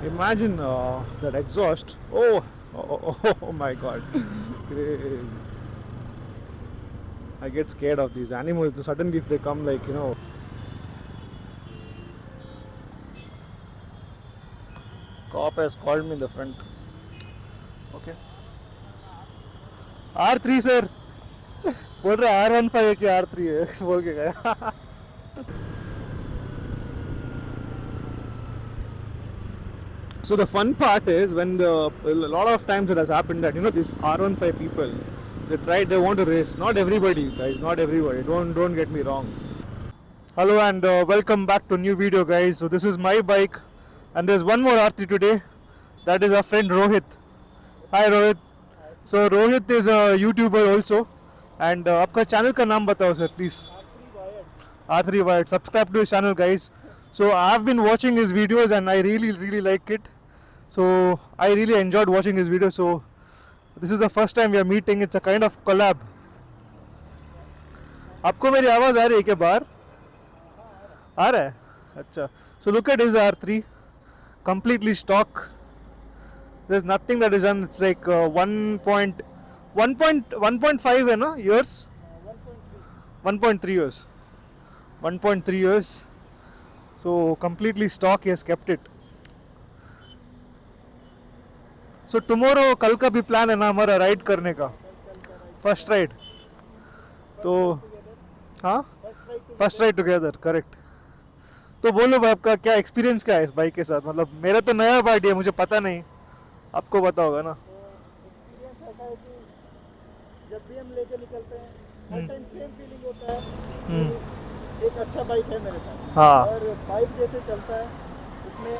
Imagine that exhaust. Oh my god. Crazy. I get scared of these animals. Suddenly, if they come, like, cop has called me in the front. Okay. R3 sir. बोल रहा R15 है कि R3 है बोल के गया. So the fun part is when a lot of times it has happened that these R15 people, they want to race. Not everybody, guys, not everybody. Don't get me wrong. Hello and welcome back to a new video, guys. So this is my bike, and there's one more R3 today. That is our friend Rohit. Hi Rohit. So Rohit is a YouTuber also, and आपका channel का नाम बताओ sir, please. R3 Wired. Subscribe to his channel, guys. So I've been watching his videos and I really like it. So I really enjoyed watching his videos. So this is the first time we are meeting. It's a kind of collab. आपको मेरी आवाज़ आ रही है क्या बाहर? आ रहा है? अच्छा. So look at his R3, completely stock. There's nothing that is done. It's like 1.5 है ना years? 1.3 years. 1.3 years. So completely stock, he has kept it. So tomorrow कल का भी प्लान है ना हमारा राइड करने का, फर्स्ट राइड. तो हाँ, फर्स्ट राइड टुगेदर, करेक्ट. तो बोलो भाई, आपका क्या एक्सपीरियंस क्या है इस बाइक के साथ? मतलब मेरा तो नया बाइक है, मुझे पता नहीं, आपको पता होगा ना. एक्सपीरियंस ऐसा है कि जब भी हम लेके निकलते हैं हर टाइम सेम फीलिंग होता है कि एक अच्छा बाइक है मेरे पास. हाँ. और बाइक जैसे चलता है उसमें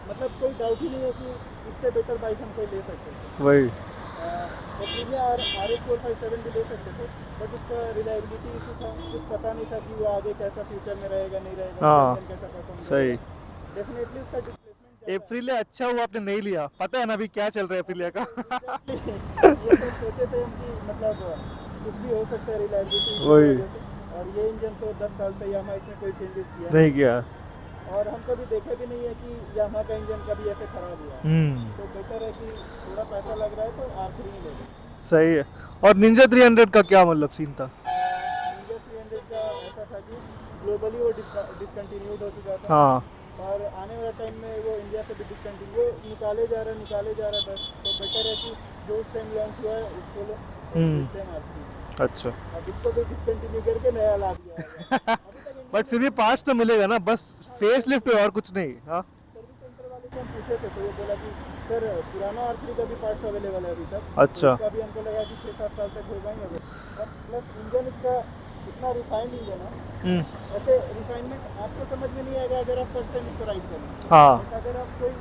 मतलब कोई डाउट ही नहीं है कि इससे बेटर बाइक हम कोई ले सकते थे. वही. एप्रिलिया RS457 भी ले सकते थे, बट उसका रिलायबिलिटी इशू था. कुछ पता नहीं था कि वो आगे कैसा फ्यूचर में रहेगा नहीं रहेगा, हाँ, कैसा परफॉर्म सही. डेफिनेटली उसका डिस्प्लेसमेंट एप्रिलिया अच्छा हुआ आपने नहीं लिया. पता है ना अभी क्या चल रहा है एप्रिलिया का. ये सब सोचे थे हम कि मतलब कुछ भी हो सकता है रिलायबिलिटी वही. और ये इंजन तो 10 साल से यामा इसमें कोई चेंजेस किया नहीं किया. और हम कभी देखे भी नहीं है कि यामा का इंजन कभी ऐसे खराब हुआ. तो बेटर है कि थोड़ा पैसा लग रहा है तो R3 ही ले लें. सही है. और निंजा 300 का क्या मतलब सीन था? निंजा 300 का ऐसा था कि ग्लोबली वो डिसकंटिन्यूड हो चुका था. हाँ. और आने वाले टाइम में वो इंडिया से भी डिसकंटिन्यू निकाले जा रहा है बस. तो बेटर है कि जो उस टाइम लॉन्च हुआ है उसको लो, इस टाइम R3. अच्छा. अब इसको भी डिसकंटिन्यू करके नया ला दिया है. बट फिर भी पार्ट्स तो मिलेगा ना, बस फेस लिफ्ट और कुछ नहीं. हाँ. सर्विस सेंटर वाले से हम पूछे थे तो वो बोला कि सर पुराना R3 का भी पार्ट्स अवेलेबल है अभी तक. अच्छा. तो इसका भी हमको लगा कि 6-7 साल तक हो जाएंगे. प्लस इंजन इसका इतना रिफाइंड इंजन है. ऐसे रिफाइनमेंट आपको समझ में नहीं आएगा अगर आप फर्स्ट टाइम इसको राइड करें. हाँ. अगर आप कोई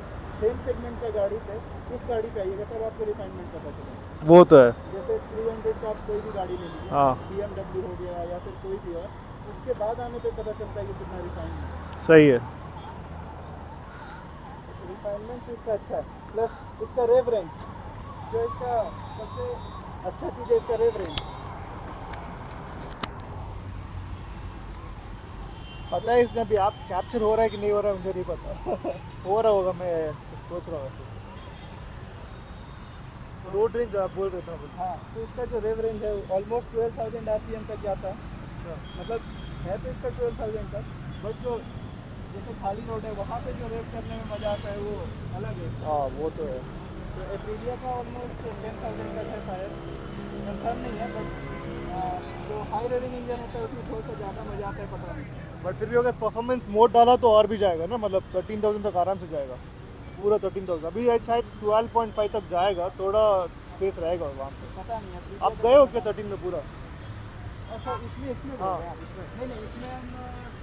सेम सेगमेंट का गाड़ी से इस गाड़ी पे आइएगा तब आपको रिफाइनमेंट पता चलेगा. वो तो है. जैसे 300 का आप कोई भी गाड़ी ले लीजिए, हाँ. BMW हो गया या फिर कोई भी हो, उसके बाद आने पे पता चलता है कि कितना रिफाइंड है. सही है. रिफाइनमेंट इसका अच्छा है. प्लस इसका रेव रेंज, जो इसका सबसे अच्छा चीज़ है, इसका रेव रेंज. पता है इसमें भी आप कैप्चर हो रहा है कि नहीं हो रहा है मुझे नहीं पता. हो रहा होगा, मैं सोच रहा हूँ. रोड रेंज आप बोल रहे थे. हाँ, तो इसका जो रेव रेंज है ऑलमोस्ट 12,000 RPM तक जाता है. मतलब है तो इसका 12,000 तक, बट जो जैसे खाली रोड है वहाँ पे जो रेव करने में मज़ा आता है वो अलग है. हाँ, वो तो है. तो एप्रिलिया का ऑलमोस्ट 10,000 तक है शायद, कंफर्म नहीं है. बट जो हाई रेविंग इंजन होता है उसमें थोड़ा सा ज़्यादा मज़ा आता है, पता नहीं. बट फिर भी अगर परफॉर्मेंस मोड डाला तो और भी जाएगा ना, मतलब 13,000 तक आराम से जाएगा. पूरा 13,000. अभी शायद 12.5 तक जाएगा, थोड़ा स्पेस रहेगा वहाँ पे. पता नहीं है. आप गए हो क्या 13 में पूरा? अच्छा, इसमें हाँ. नहीं इसमें हम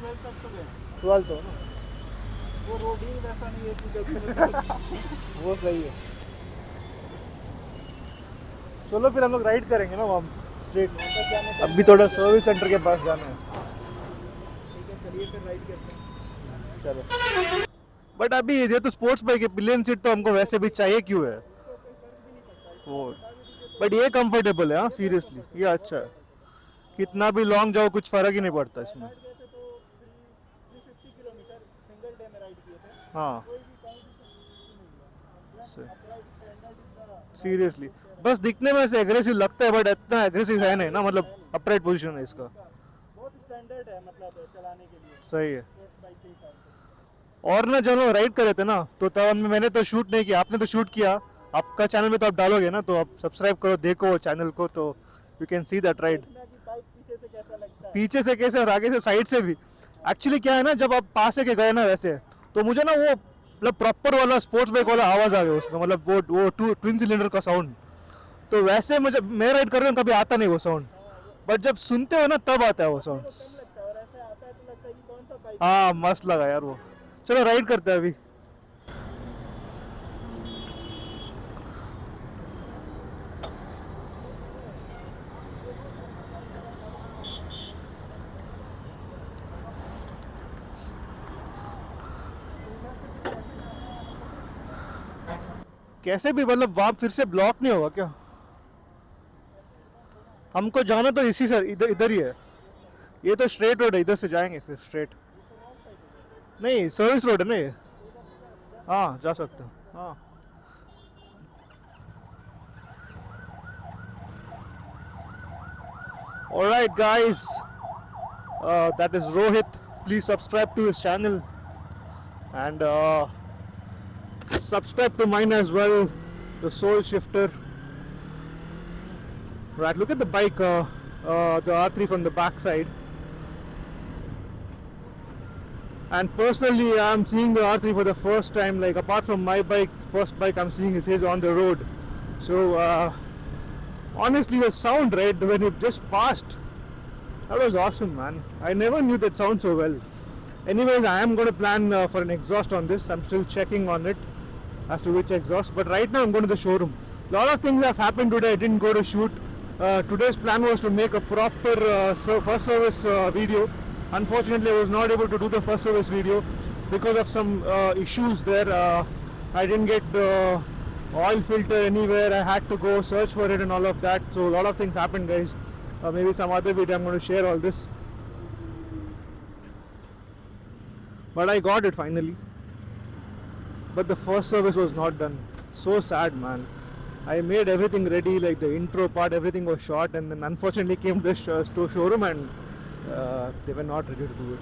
12 तक तो गए. 12 तो ना. वो रोड ही वैसा नहीं है कि देखने वो सही है. चलो फिर हम लोग राइड करेंगे ना वहाँ स्ट्रेट. अभी थोड़ा सर्विस सेंटर के पास जाना है. ठीक है, चलिए फिर राइड करते हैं. चलो. बट अभी ये तो स्पोर्ट्स बाइक है, पिलियन सीट तो हमको वैसे भी चाहिए क्यों है वो. बट ये कंफर्टेबल है. हाँ, सीरियसली ये अच्छा है. कितना भी लॉन्ग जाओ कुछ फर्क ही नहीं पड़ता इसमें. राइड किए थे, हाँ कोई भी कहीं भी कुछ नहीं हुआ। अपराइट स्टैंडर्ड इसका सीरियसली, बस दिखने में से एग्रेसिव लगता है बट इतना एग्रेसिव है नहीं ना, मतलब अपराइट पोजीशन है इसका। बहुत स्टैंडर्ड है, मतलब चलाने के लिए सही है। स्पोर्ट्स बाइक के हिसाब से। और ना जब हम राइड कर रहे थे ना तो तब मैंने तो शूट नहीं किया, आपने तो शूट किया। आपका चैनल में तो आप डालोगे ना, तो आप सब्सक्राइब करो, देखो चैनल को, तो you can see that ride. देखना कि बाइक पीछे से कैसा लगता है। पीछे से कैसे और आगे से, साइड से भी। एक्चुअली क्या है ना, जब आप पास से के गए ना वैसे, तो मुझे ना वो मतलब प्रॉपर वाला स्पोर्ट्स बाइक वाला आवाज़ आ गया उसमें, मतलब वो ट्विन सिलेंडर का साउंड। तो वैसे मुझे, मैं राइड कर रहा हूँ कभी आता नहीं वो साउंड, हाँ, वो बट जब सुनते हो ना तब आता है वो अपने साउंड। को कम लगता है और ऐसे आता है तो लगता है कि कौन सा बाइक। हाँ मस्त लगा यार वो। चलो राइड करते हैं अभी। कैसे भी मतलब वहाँ फिर से ब्लॉक नहीं होगा क्या? हमको जाना तो इसी से, इधर इधर ही है। ये तो स्ट्रेट रोड है, इधर से जाएंगे फिर स्ट्रेट। ये तो रॉन्ग साइड हो गया। नहीं सर्विस रोड है ना ये। तो इधर से जा हाँ जा सकते हो हाँ। Alright guys, that is Rohit. Please subscribe to his channel and subscribe to mine as well, the Soul Shifter. Right, look at the bike, the R3 from the back side. And personally, I'm seeing the R3 for the first time. Like apart from my bike, first bike I'm seeing is his on the road. So honestly, the sound right when it just passed, that was awesome, man. I never knew that sound so well. Anyways, I am going to plan for an exhaust on this. I'm still checking on it as to which exhaust. But right now I'm going to the showroom. A lot of things have happened today. I didn't go to shoot. Today's plan was to make a proper first service video. Unfortunately, I was not able to do the first service video because of some issues there. I didn't get the oil filter anywhere. I had to go search for it and all of that. So a lot of things happened, guys. Maybe some other video I'm going to share all this. But I got it finally. But the first service was not done. So sad, man. I made everything ready, like the intro part, everything was shot, and then unfortunately came to the showroom and they were not ready to do it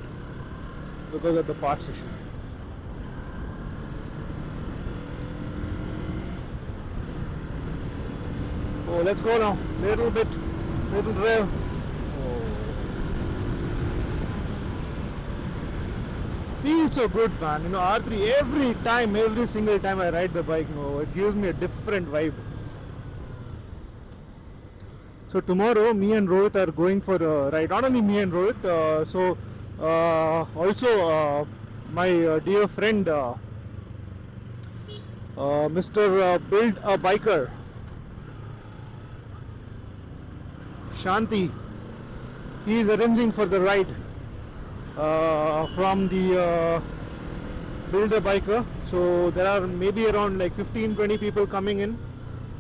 because of the parts issue. Oh, let's go now. Little rev. Feels so good, man. You know, R3 every single time I ride the bike, it gives me a different vibe. So tomorrow, me and Rohit are going for a ride. Not only me and Rohit, also my dear friend, Mr. Build a Biker, Shanti. He is arranging for the ride from the Build a Biker. So there are maybe around like 15-20 people coming in.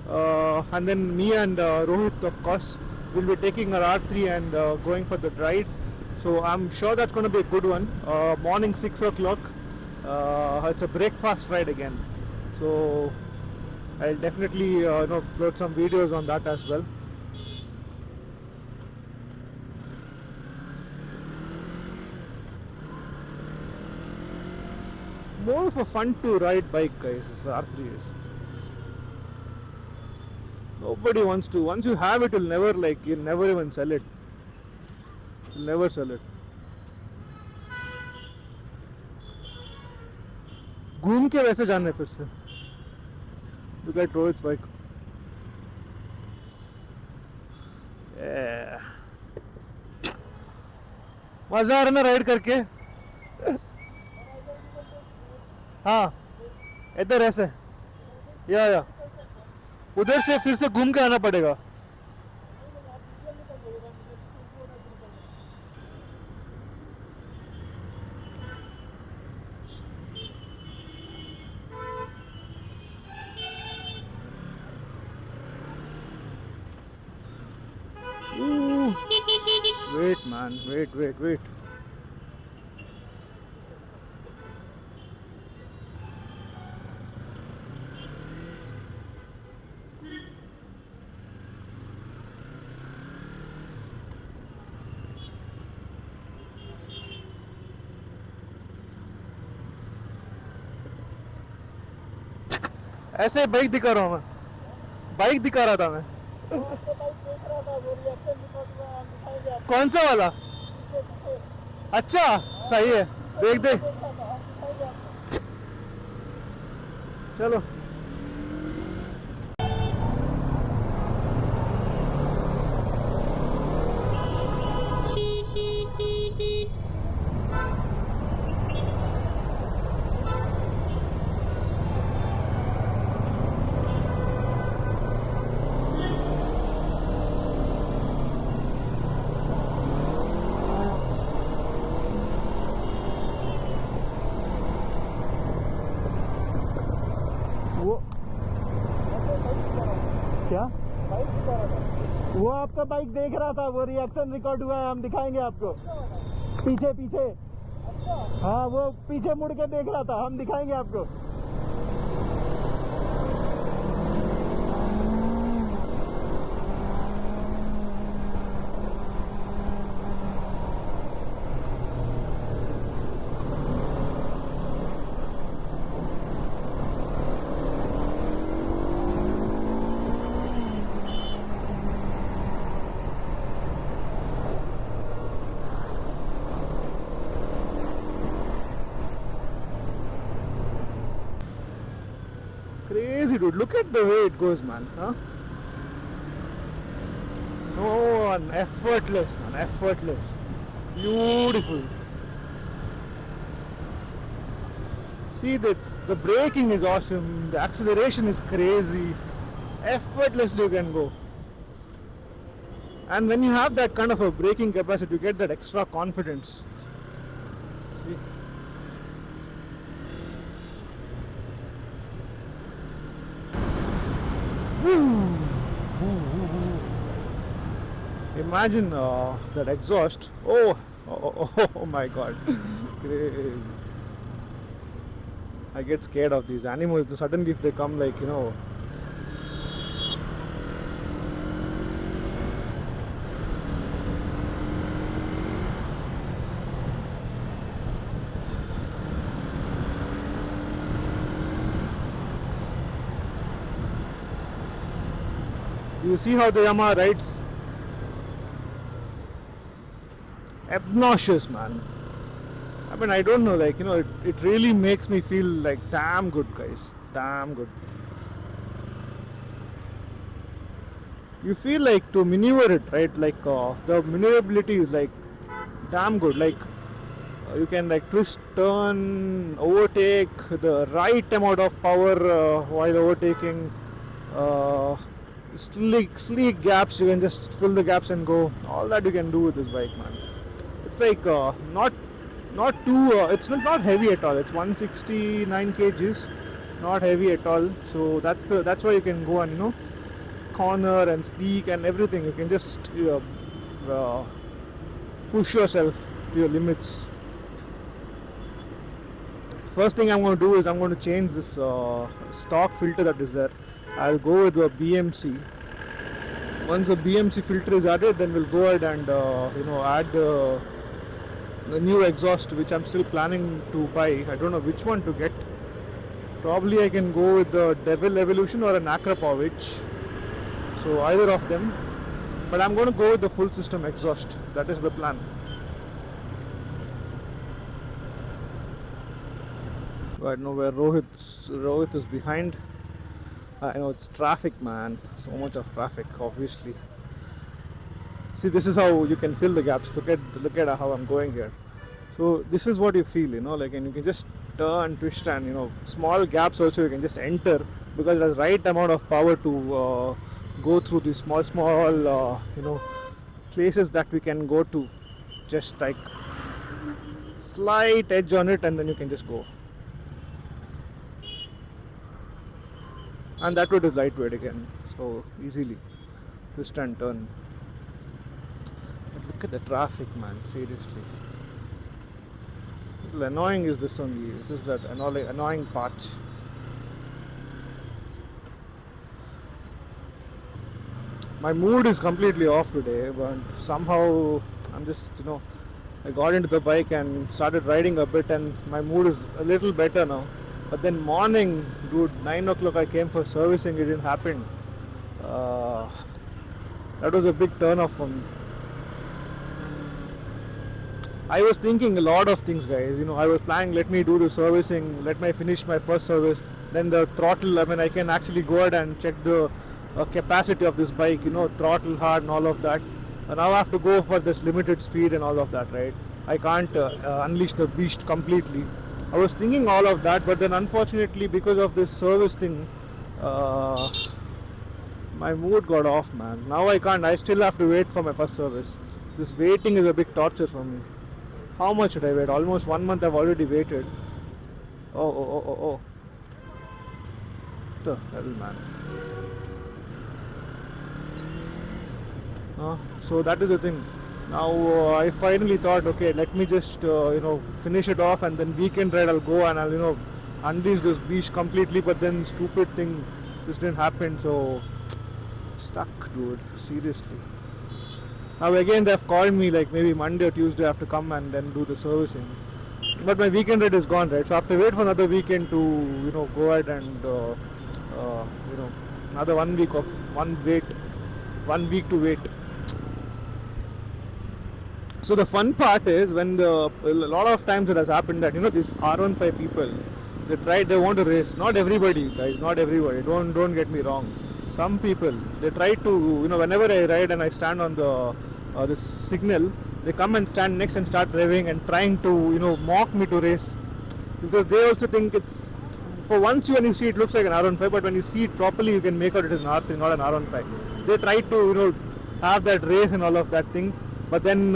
And then me and Rohit, of course, will be taking our R3 and going for the ride. So I'm sure that's going to be a good one. Morning 6 o'clock. It's a breakfast ride again. So I'll definitely upload some videos on that as well. More of a fun to ride bike, guys. This R3 is. Nobody wants to. Once you have it, you'll never even sell it. You'll never sell it. घूम के वैसे जाना है फिर से. Look at Rohit's bike. Yeah. मजा आ रहा ना राइड करके. हाँ इधर ऐसे या उधर से फिर से घूम के आना पड़ेगा. Ooh. Wait man, wait. ऐसे बाइक दिखा रहा हूँ मैं, बाइक दिखा रहा था मैं। आपका बाइक देख रहा था, वो रिएक्शन रिकॉर्ड हुआ, हम दिखाएंगे आपको। कौन सा वाला? पीछे पीछे अच्छा, सही है, देख दे। देख रहा था, हम दिखाएंगे आपको। चलो। वो क्या? बाइक दिखा रहा था। वो आपका बाइक देख रहा था, वो रिएक्शन रिकॉर्ड हुआ है, हम दिखाएंगे आपको। पीछे पीछे, अच्छा, हाँ वो पीछे मुड़ के देख रहा था, हम दिखाएंगे आपको। Crazy dude, look at the way it goes, man. Huh? No one, effortless, man, effortless. Beautiful. See that the braking is awesome, the acceleration is crazy, effortlessly you can go. And when you have that kind of a braking capacity, you get that extra confidence. See? Imagine that exhaust. Oh my god. Crazy. I get scared of these animals. Suddenly, if they come, like, you know. You see how the Yamaha rides? Obnoxious, man. I mean, I don't know, like, you know, it really makes me feel like damn good, guys. Damn good. You feel like to maneuver it, right? Like, the maneuverability is like damn good. Like, you can like twist, turn, overtake, the right amount of power while overtaking. Sleek gaps, you can just fill the gaps and go. All that you can do with this bike, man. It's like not too. It's not heavy at all. It's 169 kgs, not heavy at all. So that's why you can go and, you know, corner and sleek and everything. You can just push yourself to your limits. First thing I'm going to do is I'm going to change this stock filter that is there. I'll go with the BMC. Once the BMC filter is added, then we'll go ahead and you know, add the new exhaust, which I'm still planning to buy. I don't know which one to get. Probably I can go with the Devil Evolution or an Akrapovic. So either of them. But I'm going to go with the full system exhaust. That is the plan. Right now where Rohit is behind. I know it's traffic, man. So much of traffic, obviously. See, this is how you can fill the gaps. Look at how I'm going here. So this is what you feel, you know, like, and you can just turn, twist, and, you know, small gaps also you can just enter, because it has right amount of power to go through these small you know, places that we can go to. Just like slight edge on it, and then you can just go. And that way it is lightweight again, so easily twist and turn. But look at the traffic, man, seriously. Little annoying is this only. This is that annoying part. My mood is completely off today, but somehow I'm just, you know, I got into the bike and started riding a bit, and my mood is a little better now. But then morning, dude, 9 o'clock I came for servicing, it didn't happen. Uh, that was a big turn off for me. I was thinking a lot of things, guys. I was planning, let me do the servicing, let me finish my first service, then the throttle. I mean, I can actually go ahead and check the capacity of this bike, throttle hard and all of that. And now I have to go for this limited speed and all of that, right? I can't unleash the beast completely. I was thinking all of that, but then unfortunately, because of this service thing, my mood got off, man. Now I can't. I still have to wait for my first service. This waiting is a big torture for me. How much should I wait? Almost 1 month I've already waited. Oh. The hell, man. So that is the thing. Now I finally thought, okay, let me just finish it off, and then weekend ride I'll go and I'll unleash this beast completely. But then stupid thing, this didn't happen. So stuck, dude. Seriously. Now again they've called me like maybe Monday or Tuesday I have to come and then do the servicing. But my weekend rate is gone, right? So I have to wait for another weekend to go ahead and another 1 week of 1 week to wait. So the fun part is when a lot of times it has happened that these R15 people, they want to race. Not everybody, guys, not everybody. Don't get me wrong. Some people, they try to, whenever I ride and I stand on the signal, they come and stand next and start driving and trying to mock me to race, because they also think it's, for once when you see it looks like an R15, but when you see it properly you can make out it is an R3, not an R15. They try to have that race and all of that thing, but then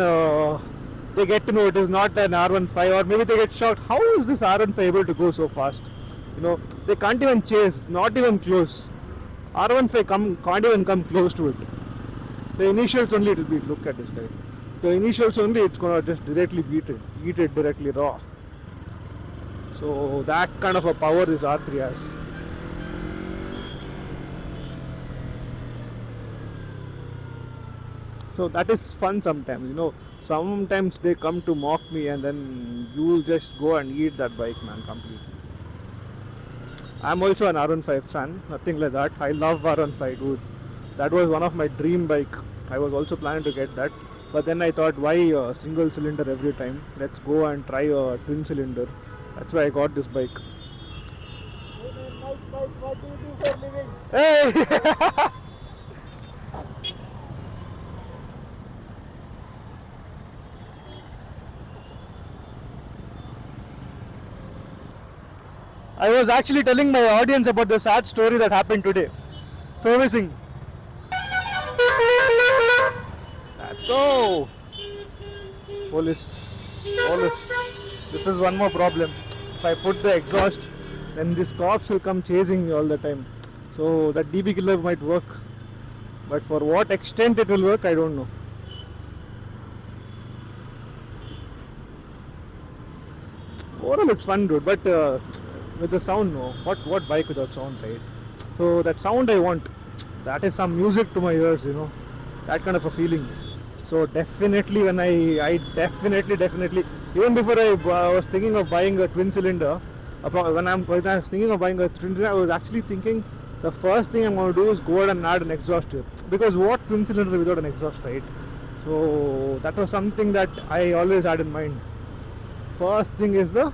they get to know it is not an R15, or maybe they get shocked, how is this R15 able to go so fast? They can't even chase, not even close. R15 can't even come close to it. The initials only it will beat. Look at this guy. The initials only, it's gonna just directly eat it directly raw. So that kind of a power this R3 has. So that is fun sometimes. Sometimes they come to mock me, and then you will just go and eat that bike, man, completely. I'm also an R15 fan, nothing like that. I love R15, dude. That was one of my dream bike. I was also planning to get that, but then I thought, why a single cylinder every time? Let's go and try a twin cylinder. That's why I got this bike. What do you do for living? Hey! I was actually telling my audience about the sad story that happened today. Servicing. Let's go. Police. This is one more problem. If I put the exhaust, then these cops will come chasing me all the time. So that DB killer might work. But for what extent it will work, I don't know. Overall it's fun, dude, but with the sound, no. What bike without sound, right? So that sound I want, that is some music to my ears, that kind of a feeling. So definitely when I definitely, even before I was thinking of buying a twin cylinder, when I was thinking of buying a twin cylinder, I was actually thinking the first thing I'm going to do is go ahead and add an exhaust here, because what twin cylinder without an exhaust, right? So that was something that I always had in mind. First thing is the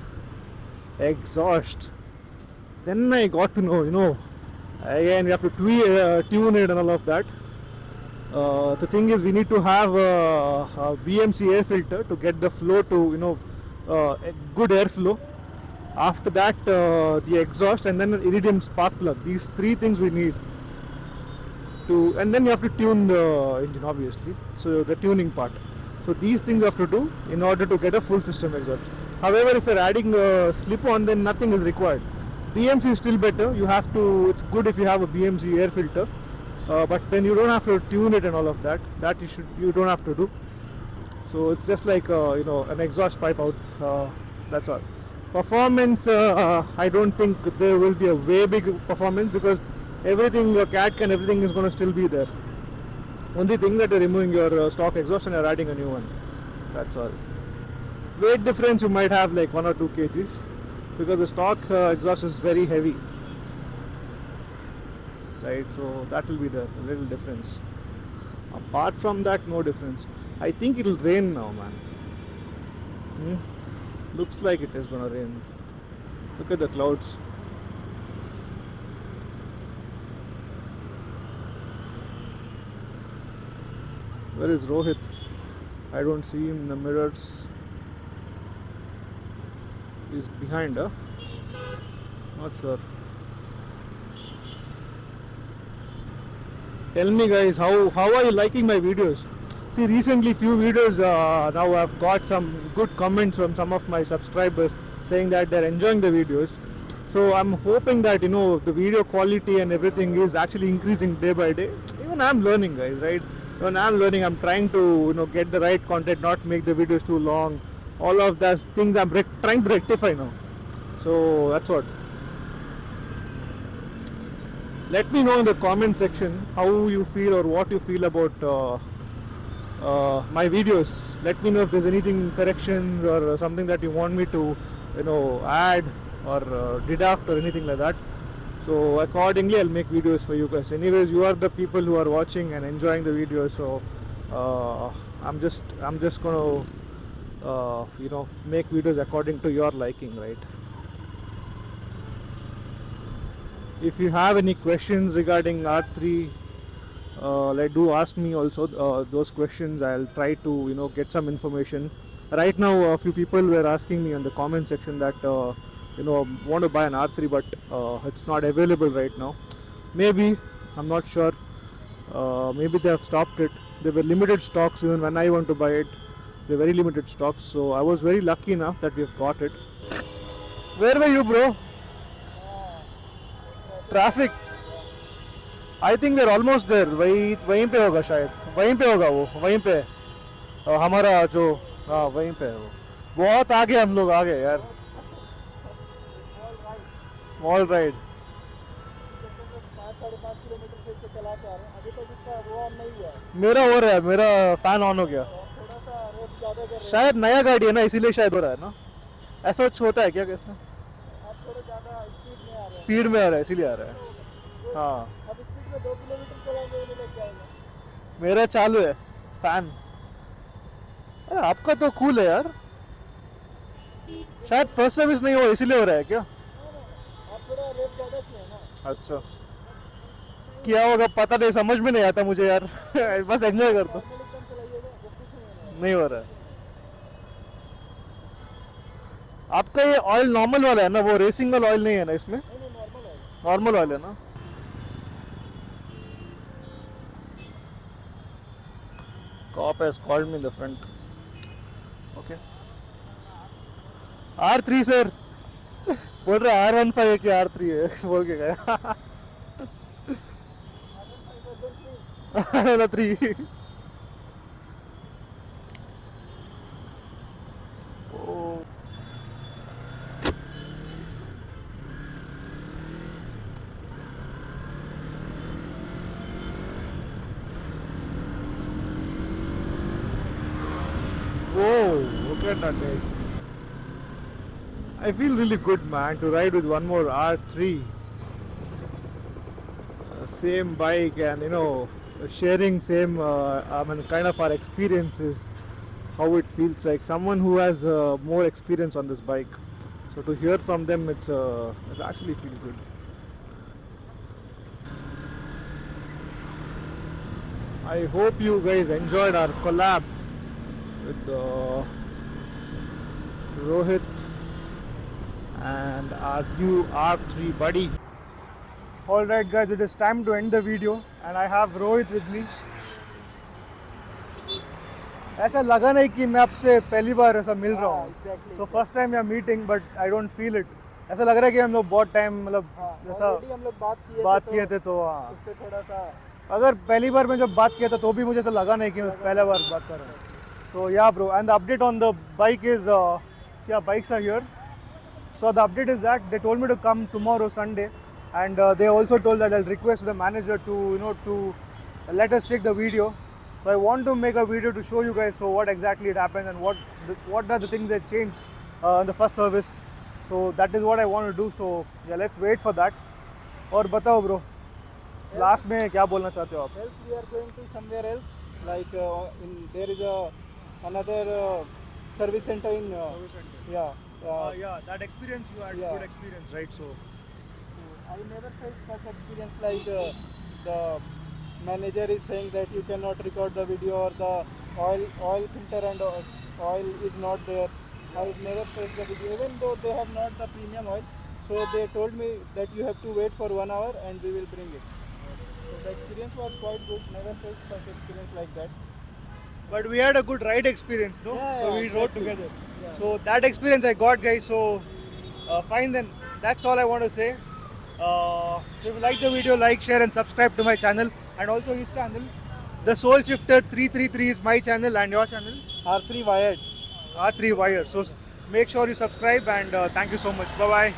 exhaust. Then I got to know, again we have to tune it and all of that. The thing is, we need to have a BMC air filter to get the flow to a good airflow. After that, the exhaust, and then an iridium spark plug. These three things we need to, and then you have to tune the engine, obviously. So the tuning part. So these things you have to do in order to get a full system exhaust. However, if you're adding a slip-on, then nothing is required. BMC is still better. It's good if you have a BMC air filter, but then you don't have to tune it and all of that. That you don't have to do. So it's just like an exhaust pipe out. That's all. Performance, I don't think there will be a way big performance, because everything, your CAT can, everything is going to still be there. Only thing that you're removing your stock exhaust and you're adding a new one. That's all. Weight difference you might have like 1 or 2 kgs, because the stock exhaust is very heavy, right? So that will be the little difference. Apart from that, no difference. I think it'll rain now, man. Looks like it is gonna rain. Look at the clouds. Where is Rohit? I don't see him in the mirrors. He's behind, huh? Not sure. Tell me, guys, how are you liking my videos? See, recently few videos now I've got some good comments from some of my subscribers saying that they're enjoying the videos. So I'm hoping that the video quality and everything is actually increasing day by day. Even I'm learning, guys, right? When I'm learning, I'm trying to get the right content, not make the videos too long. All of those things I'm trying to rectify now. So that's what. Let me know in the comment section how you feel or what you feel about my videos. Let me know if there's anything corrections or something that you want me to add or deduct or anything like that. So accordingly I'll make videos for you guys. Anyways, you are the people who are watching and enjoying the video, so I'm just gonna make videos according to your liking, right? If you have any questions regarding R3, do ask me also those questions. I'll try to get some information. Right now a few people were asking me in the comment section that want to buy an R3 but it's not available right now. Maybe, I'm not sure. Maybe they have stopped it. There were limited stocks even when I want to buy it. They're very limited stocks, so I was very lucky enough that we've got it. Where were you, bro? Traffic I think we're almost there. वहीं पे होगा शायद, वहीं पे होगा वो, वहीं पे हमारा जो, हाँ वहीं पे है वो. बहुत आगे हम लोग आ गए यार. Small ride. 5-5.5 किलोमीटर से इसको चलाते आ रहे हैं. अभी तक इसका वो ऑन नहीं हुआ है. मेरा हो रहा है, मेरा फैन ऑन हो गया. थोड़ा सा रेट ज़्यादा कर रहे हैं. शायद नया गाड़ी है ना, इसीलिए शायद हो रहा है ना. ऐसा कुछ होता है क्या? कैसे आप थोड़ा ज़्यादा स्पीड में आ रहा है, इसीलिए आ रहा है. हाँ, अब स्पीड में 2 किलोमीटर चलाएंगे वो लग जाएगा. मेरा चालू है फैन. अरे आपका तो कूल है यार. शायद फर्स्ट सर्विस नहीं हुआ इसीलिए हो रहा है क्या? आप थोड़ा रेट ज़्यादा किए ना. अच्छा, क्या होगा पता नहीं, समझ में नहीं आता मुझे यार. बस एंजॉय करता हूँ. नहीं हो रहा है. आपका ये ऑयल नॉर्मल वाला है ना, वो रेसिंग वाला ऑयल नहीं है ना इसमें? नॉर्मल ऑयल है ना. Cop has called me in the front. Okay. R3 sir. बोल रहा R15 है कि R3 है बोल के गया. R3. Whoa, look at that day. I feel really good, man, to ride with one more R3. Same bike and sharing same kind of our experiences, how it feels like someone who has more experience on this bike. So to hear from them, it actually feels good. I hope you guys enjoyed our collab with Rohit and our new R3 buddy. Alright guys, it is time to end the video and I have Rohit with me. ऐसा लगा नहीं कि मैं आपसे पहली बार ऐसा मिल रहा हूँ. So first time we are meeting but I don't feel it. ऐसा लग रहा है कि हम लोग बहुत टाइम जैसा हम लोग बात किए थे तो उससे थोड़ा सा, अगर पहली बार मैं जब बात किया था तो भी मुझे ऐसा लगा नहीं कि मैं पहला बार बात कर रहा हूँ. So yeah bro, and the update on the bike is bikes are here. So the update is that they told me to come tomorrow Sunday and they also told that I'll request the manager to let us take the video. So I want to make a video to show you guys what exactly it happened and what are the things that changed in the first service. So that is what I want to do. So yeah, let's wait for that. और बताओ bro, last में क्या बोलना चाहते हो आप? Else we are going to somewhere else. Like there is another service center in yeah. Yeah, that experience you had, Yeah. good experience, right? So I never felt such experience like the manager is saying that you cannot record the video or the oil filter and oil is not there. I never felt the video even though they have not the premium oil. So they told me that you have to wait for 1 hour and we will bring it. So the experience was quite good. Never felt such experience like that. but we had a good ride experience, no? Yeah, So yeah, we rode exactly. together. Yeah. So that experience I got, guys. So fine then. That's all I want to say. So if you like the video, like, share, and subscribe to my channel, and also his channel. The Soul Shifter 333 is my channel, and your channel R3 wired. R3 Wire. So make sure you subscribe, and thank you so much. Bye bye.